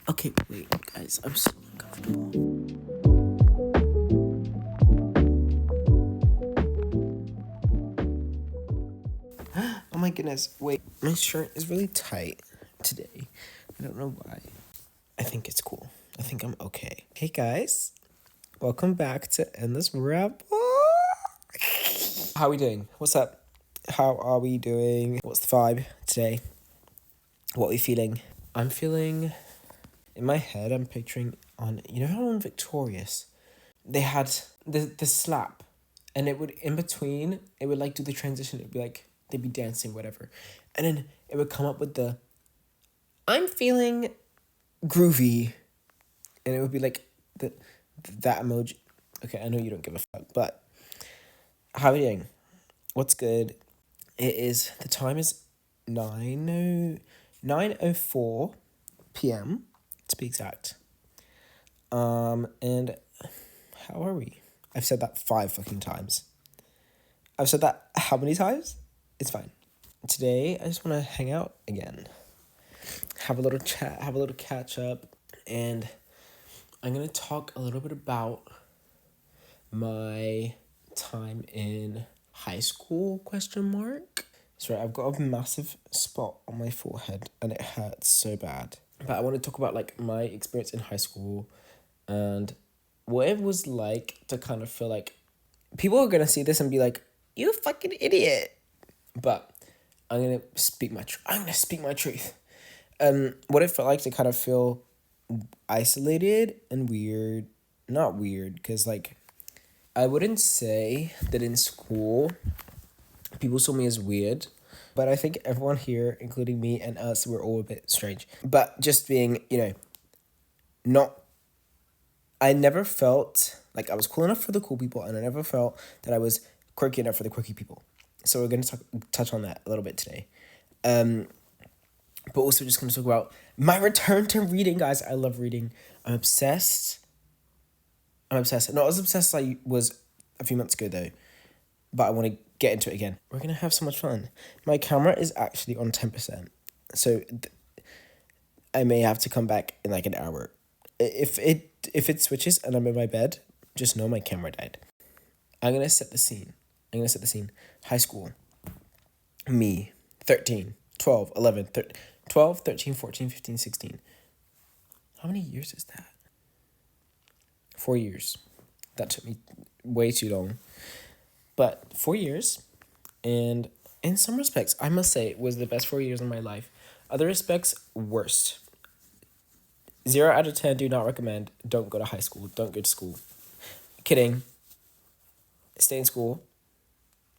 Okay, wait, guys, I'm so uncomfortable. Oh my goodness, wait. My shirt is really tight today. I don't know why. I think it's cool. I think I'm okay. Hey guys, welcome back to Endless Ramble. How are we doing? What's up? How are we doing? What's the vibe today? What are we feeling? I'm feeling, in my head, I'm picturing on, you know how on Victorious, they had the slap, and it would, in between, it would like do the transition. It'd be like, they'd be dancing, whatever. And then it would come up with the, I'm feeling groovy. And it would be like that emoji. Okay, I know you don't give a fuck, but how are you doing? What's good? The time is 9:04 p.m. to be exact. And how are we? I've said that 5 fucking times. I've said that how many times? It's fine. Today, I just want to hang out again. Have a little chat, have a little catch up, and I'm going to talk a little bit about my time in high school, question mark. Sorry, I've got a massive spot on my forehead and it hurts so bad. But I want to talk about like my experience in high school and what it was like to kind of feel like people are going to see this and be like, you fucking idiot. But I'm going to speak my truth. What it felt like to kind of feel isolated and weird. Not weird, because like I wouldn't say that in school people saw me as weird, but I think everyone here, including me and us, were all a bit strange. But just being, not, I never felt like I was cool enough for the cool people, and I never felt that I was quirky enough for the quirky people. So we're going to touch on that a little bit today. But also just going to talk about my return to reading, guys. I love reading. I'm obsessed. Not as obsessed as I was a few months ago, though. But I want to get into it again. We're going to have so much fun. My camera is actually on 10%. So I may have to come back in like an hour. If it switches and I'm in my bed, just know my camera died. I'm going to set the scene. High school. Me. 13, 12, 11, 13, 12, 13, 14, 15, 16. How many years is that? 4 years. That took me way too long. But 4 years, and in some respects, I must say, it was the best 4 years of my life. Other respects, worst. 0 out of 10, do not recommend. Don't go to high school. Don't go to school. Kidding. Stay in school.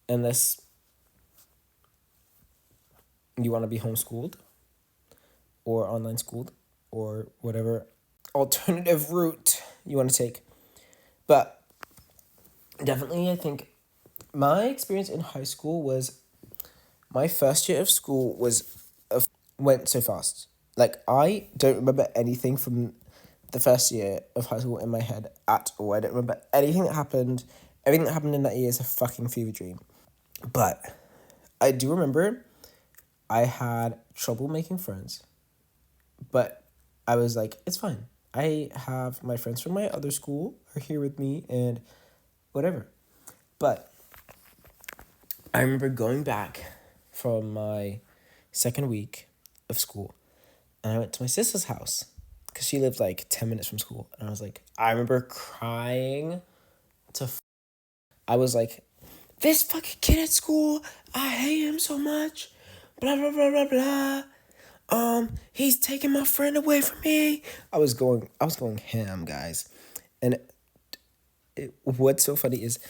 Unless you want to be homeschooled or online schooled or whatever alternative route you want to take. But definitely, I think my experience in high school was, my first year of school went so fast. Like, I don't remember anything from the first year of high school in my head at all. I don't remember anything that happened. Everything that happened in that year is a fucking fever dream. But I do remember I had trouble making friends. But I was like, it's fine. I have my friends from my other school are here with me and whatever. But I remember going back from my second week of school and I went to my sister's house because she lived like 10 minutes from school. And I remember crying I was like, this fucking kid at school, I hate him so much. Blah, blah, blah, blah, blah. He's taking my friend away from me. I was going ham, guys. And what's so funny is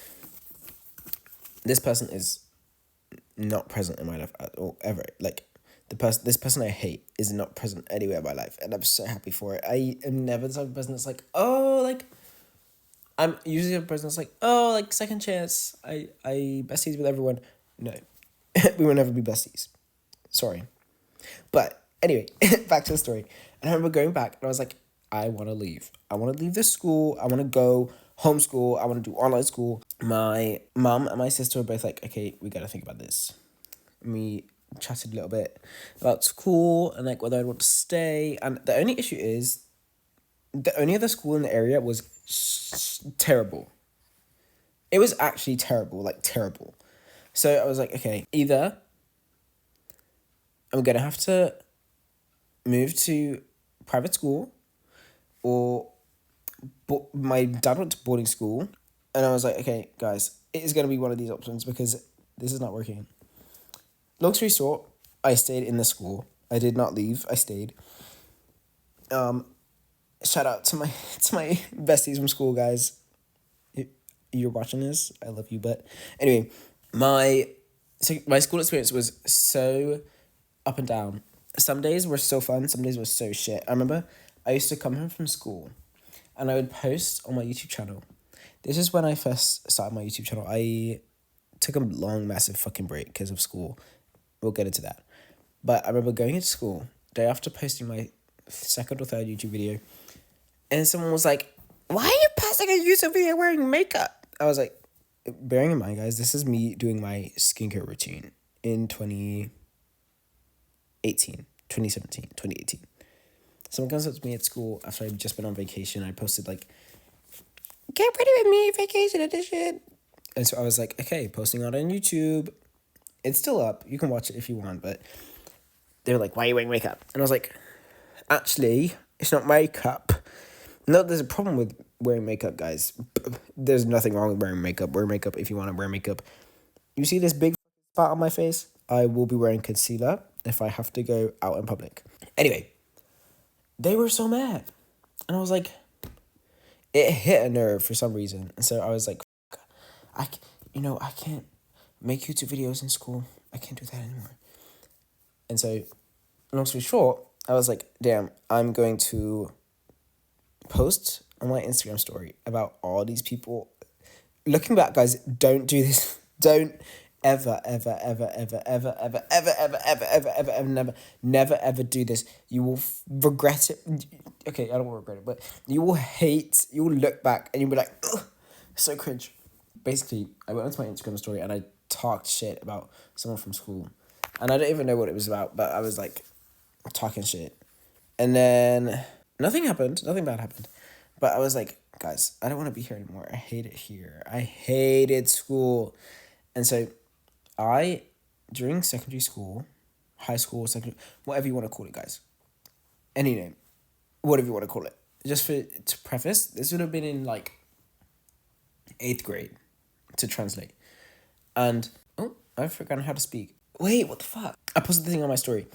this person is not present in my life at all, ever. Like, this person I hate is not present anywhere in my life, and I'm so happy for it. I am never the type of person that's like, oh, like, I'm usually a person that's like, oh, like, second chance. I besties with everyone. No, we will never be besties. Sorry. But anyway, back to the story. And I remember going back and I was like, I want to leave. I want to leave this school. I want to go homeschool. I want to do online school. My mum and my sister were both like, okay, we got to think about this. And we chatted a little bit about school and like whether I'd want to stay. And the only issue is the only other school in the area was terrible. It was actually terrible, like terrible. So I was like, okay, either I'm gonna have to move to private school, or my dad went to boarding school, and I was like, okay, guys, it is gonna be one of these options because this is not working. Long story short, I stayed in the school. I did not leave. I stayed. Shout out to my besties from school, guys. You're watching this, I love you. But anyway, my school experience was so up and down. Some days were so fun, some days were so shit. I remember I used to come home from school and I would post on my YouTube channel. This is when I first started my YouTube channel. I took a long, massive fucking break because of school. We'll get into that. But I remember going into school, day after posting my second or third YouTube video, and someone was like, why are you posting a YouTube video wearing makeup? I was like, bearing in mind, guys, this is me doing my skincare routine in 2018. Someone comes up to me at school after I've just been on vacation. I posted like, get ready with me, vacation edition. And so I was like, okay, posting on YouTube. It's still up. You can watch it if you want. But they were like, why are you wearing makeup? And I was like, actually, it's not makeup. No, there's a problem with wearing makeup, guys. There's nothing wrong with wearing makeup. Wear makeup if you want to wear makeup. You see this big spot on my face? I will be wearing concealer if I have to go out in public. Anyway, they were so mad. And I was like, it hit a nerve for some reason. And so I was like, I can't make YouTube videos in school. I can't do that anymore. And so, long story short, I was like, damn, I'm going to post on my Instagram story about all these people. Looking back, guys, don't do this. Don't ever never do this. You will regret it. Okay, I don't want to regret it, but you will look back and you'll be like, ugh, so cringe. Basically, I went onto my Instagram story and I talked shit about someone from school. And I don't even know what it was about, but I was like talking shit. And then nothing bad happened. But I was like, guys, I don't want to be here anymore. I hate it here. I hated school. And so during secondary school, high school, secondary, whatever you want to call it, guys. Any name, whatever you want to call it. Just to preface, this would have been in like 8th grade to translate. And, I've forgotten how to speak. Wait, what the fuck? I posted the thing on my story.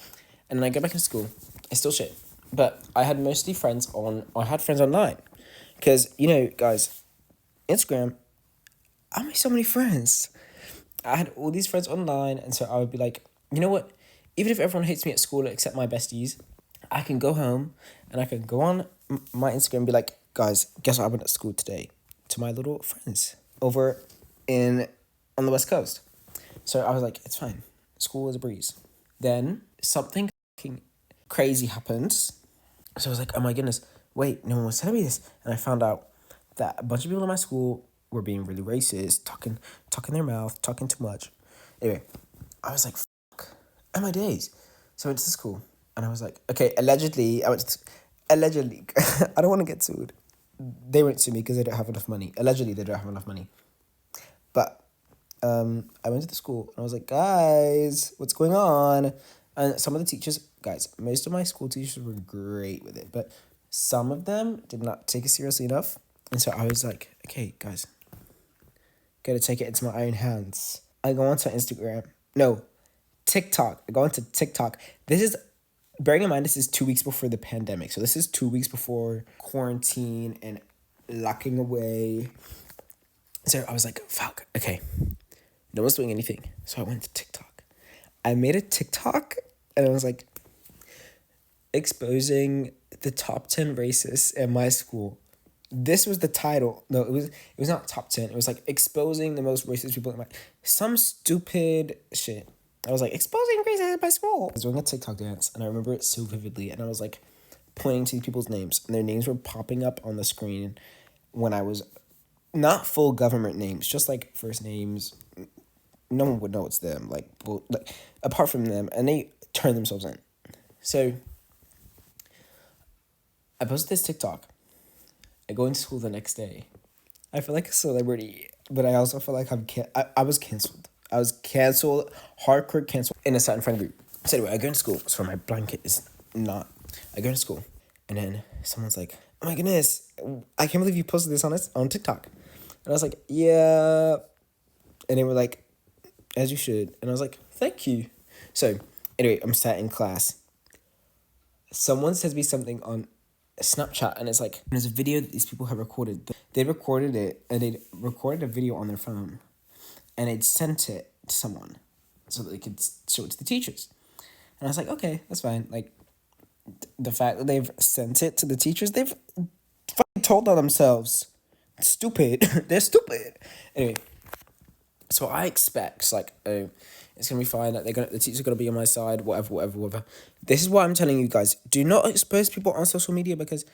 And then I go back into school. It's still shit. But I had friends online. Because, guys, Instagram, I made so many friends. I had all these friends online. And so I would be like, you know what? Even if everyone hates me at school except my besties, I can go home and I can go on my Instagram and be like, guys, guess what happened at school today? To my little friends over on the West Coast. So I was like, it's fine. School is a breeze. Then something crazy happens. So I was like, oh my goodness, wait, no one was telling me this. And I found out that a bunch of people in my school were being really racist, talking their mouth, talking too much. Anyway, I was like, fuck, oh my days. So I went to school and I was like, okay, allegedly, I don't want to get sued. They won't sue me because they don't have enough money. Allegedly, they don't have enough money. But I went to the school and I was like, guys, what's going on? And some of the teachers, guys, most of my school teachers were great with it, but some of them did not take it seriously enough. And so I was like, okay, guys, gotta take it into my own hands. I go onto TikTok. I go onto TikTok. Bearing in mind, this is 2 weeks before the pandemic. So this is 2 weeks before quarantine and locking away. So I was like, fuck, okay. No one's doing anything. So I went to TikTok. I made a TikTok and I was like, exposing the top 10 racists in my school. This was the title. No, it was not top 10. It was like exposing the most racist people in my... Some stupid shit. I was like, exposing racism in my school. I was doing a TikTok dance and I remember it so vividly. And I was like pointing to these people's names. And their names were popping up on the screen when I was... Not full government names, just like first names. No one would know it's them, like apart from them, and they turn themselves in. So I posted this TikTok, I go into school the next day. I feel like a celebrity, but I also feel like I was canceled. I was canceled, hardcore canceled in a certain friend group. So anyway, I go into school. So my blanket is not. I go to school, and then someone's like, "Oh my goodness, I can't believe you posted this on TikTok." And I was like, "Yeah," and they were like, "As you should," and I was like, "Thank you." So anyway, I'm sat in class. Someone says me something on Snapchat, and it's like there's a video that these people have recorded. They recorded it, and they recorded a video on their phone, and they'd sent it to someone so that they could show it to the teachers. And I was like, okay, that's fine. Like, the fact that they've sent it to the teachers, they've fucking told on themselves. Stupid. They're stupid. Anyway, so I expect, like, oh, it's gonna be fine. Like, the teachers are gonna be on my side. Whatever. This is why I'm telling you guys: do not expose people on social media because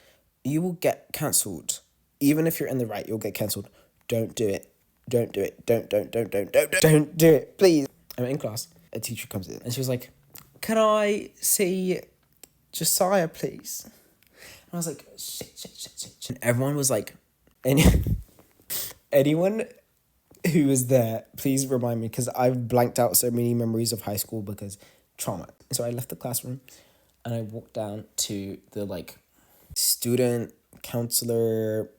you will get cancelled. Even if you're in the right, you'll get cancelled. Don't do it. Don't do it. Don't do it. Please. I'm in class. A teacher comes in and she was like, "Can I see Josiah, please?" And I was like, shit. And everyone was like, anyone who was there, please remind me, because I've blanked out so many memories of high school because trauma. So I left the classroom and I walked down to the like student counselor,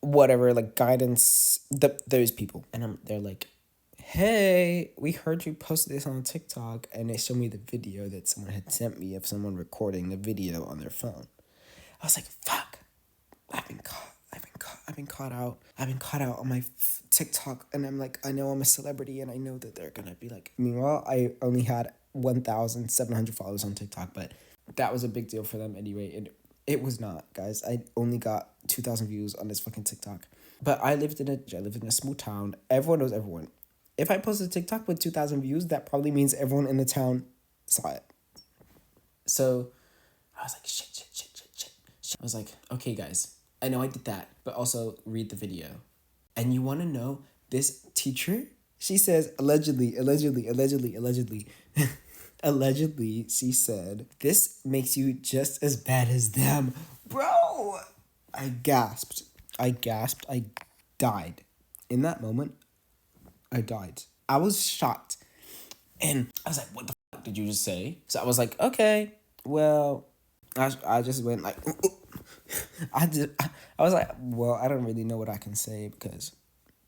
whatever, like guidance, those people. And they're like, "Hey, we heard you posted this on TikTok," and they showed me the video that someone had sent me of someone recording the video on their phone. I was like, fuck, I've been caught out. I've been caught out on my TikTok, and I'm like, I know I'm a celebrity, and I know that they're gonna be like, meanwhile, I only had 1,700 followers on TikTok, but that was a big deal for them anyway. It was not, guys. I only got 2,000 views on this fucking TikTok. But I lived in a small town. Everyone knows everyone. If I posted a TikTok with 2,000 views, that probably means everyone in the town saw it. So I was like, shit. I was like, okay, guys, I know I did that, but also read the video. And you want to know, this teacher, she says, allegedly. Allegedly, she said, "This makes you just as bad as them." Bro, I gasped. I died. In that moment, I died. I was shocked. And I was like, what the fuck did you just say? So I was like, okay, well, I just went like, I was like, well, I don't really know what I can say because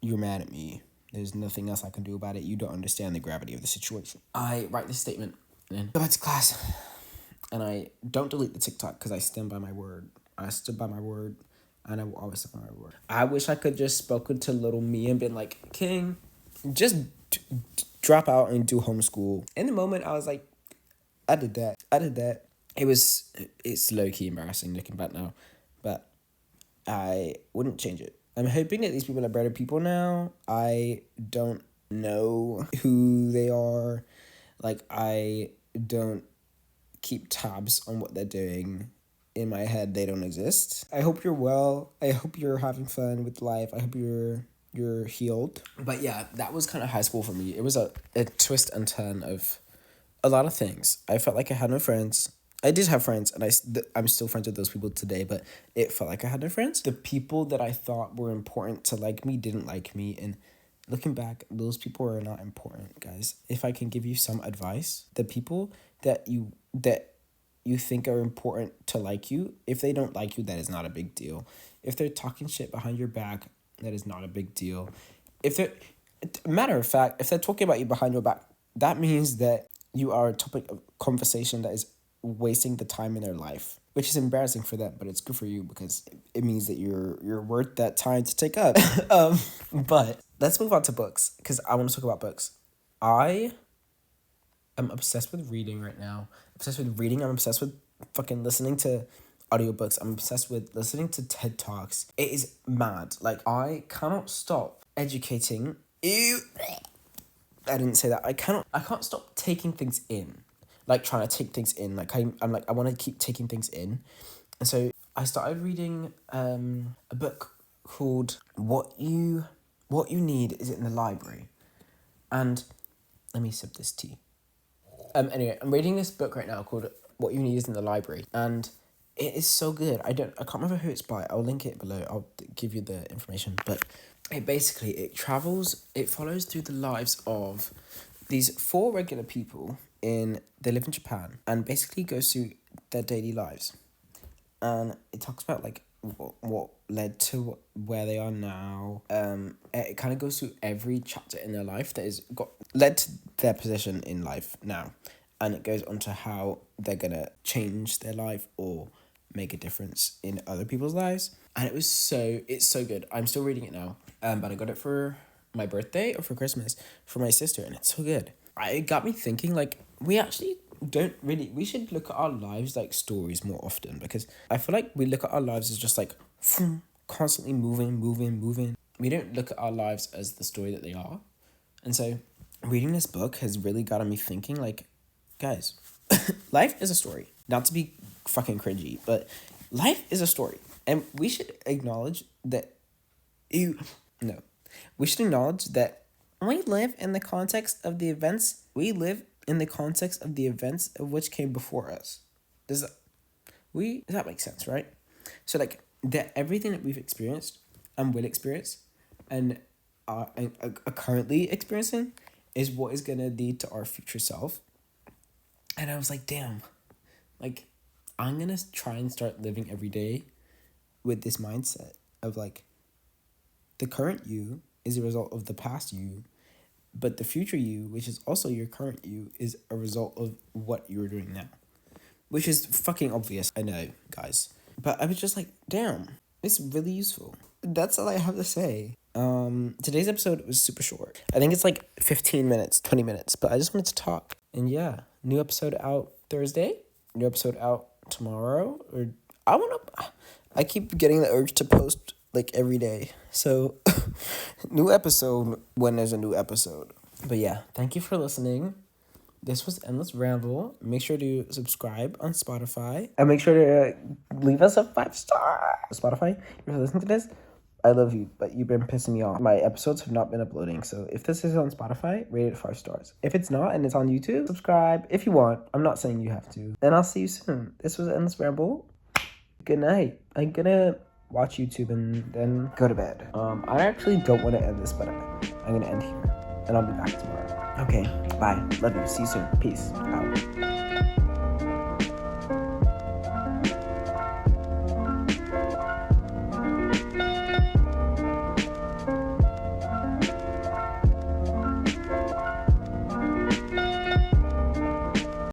you're mad at me. There's nothing else I can do about it. You don't understand the gravity of the situation. I write this statement and then go back to class. And I don't delete the TikTok because I stand by my word. I stood by my word, and I will always stand by my word. I wish I could just spoken to little me and been like, King, just drop out and do homeschool. In the moment, I was like, I did that. It's low-key embarrassing looking back now, but I wouldn't change it. I'm hoping that these people are better people now. I don't know who they are. Like, I don't keep tabs on what they're doing. In my head, they don't exist. I hope you're well. I hope you're having fun with life. I hope you're healed. But yeah, that was kind of high school for me. It was a twist and turn of a lot of things. I felt like I had no friends. I did have friends, and I'm still friends with those people today, but it felt like I had no friends. The people that I thought were important to like me didn't like me, and looking back, those people are not important, guys. If I can give you some advice, the people that you think are important to like you, if they don't like you, that is not a big deal. If they're talking shit behind your back, that is not a big deal. Matter of fact, if they're talking about you behind your back, that means that you are a topic of conversation that is wasting the time in their life, which is embarrassing for them, but it's good for you because it means that you're worth that time to take up. But let's move on to books because I want to talk about books. I am obsessed with reading right now. I'm obsessed with fucking listening to audiobooks. I'm obsessed with listening to TED Talks. It is mad. Like, I cannot stop educating. Ew. I didn't say that. I can't stop taking things in. Like, trying to take things in. Like, I want to keep taking things in. And so I started reading a book called What You Need Is in the Library. And let me sip this tea. Anyway, I'm reading this book right now called What You Need Is in the Library. And It is so good. I can't remember who it's by. I'll link it below. I'll give you the information. But it follows through the lives of these 4 regular people they live in Japan, and basically goes through their daily lives. And it talks about like what led to where they are now. It kind of goes through every chapter in their life that is led to their position in life now, and it goes on to how they're gonna change their life or make a difference in other people's lives. And it's so good. I'm still reading it now. But I got it for my birthday or for Christmas for my sister, and it's so good. It got me thinking, like, we should look at our lives like stories more often, because I feel like we look at our lives as just like constantly moving. We don't look at our lives as the story that they are. And so reading this book has really gotten me thinking, like, guys, life is a story. Not to be fucking cringy, but life is a story. And we should acknowledge that we should acknowledge that we live in the context of the events of which came before us. Does that make sense, right? So, like, that everything that we've experienced and will experience and are currently experiencing is what is going to lead to our future self. And I was like, damn, like, I'm going to try and start living every day with this mindset of, like, the current you is a result of the past you, but the future you, which is also your current you, is a result of what you're doing now. Which is fucking obvious, I know, guys. But I was just like, damn, it's really useful. That's all I have to say. Today's episode was super short. I think it's like 15 minutes, 20 minutes, but I just wanted to talk. And yeah, new episode out Thursday, new episode out tomorrow, I keep getting the urge to post like every day. So new episode when there's a new episode. But yeah, thank you for listening. This was Endless Ramble. Make sure to subscribe on Spotify. And make sure to leave us a 5-star. Spotify, if you're listening to this, I love you, but you've been pissing me off. My episodes have not been uploading. So if this is on Spotify, rate it 5 stars. If it's not and it's on YouTube, subscribe if you want. I'm not saying you have to. And I'll see you soon. This was Endless Ramble. Good night. I'm gonna watch YouTube and then go to bed. I actually don't want to end this, but I'm gonna end here. And I'll be back tomorrow. Okay, bye. Love you. See you soon. Peace out.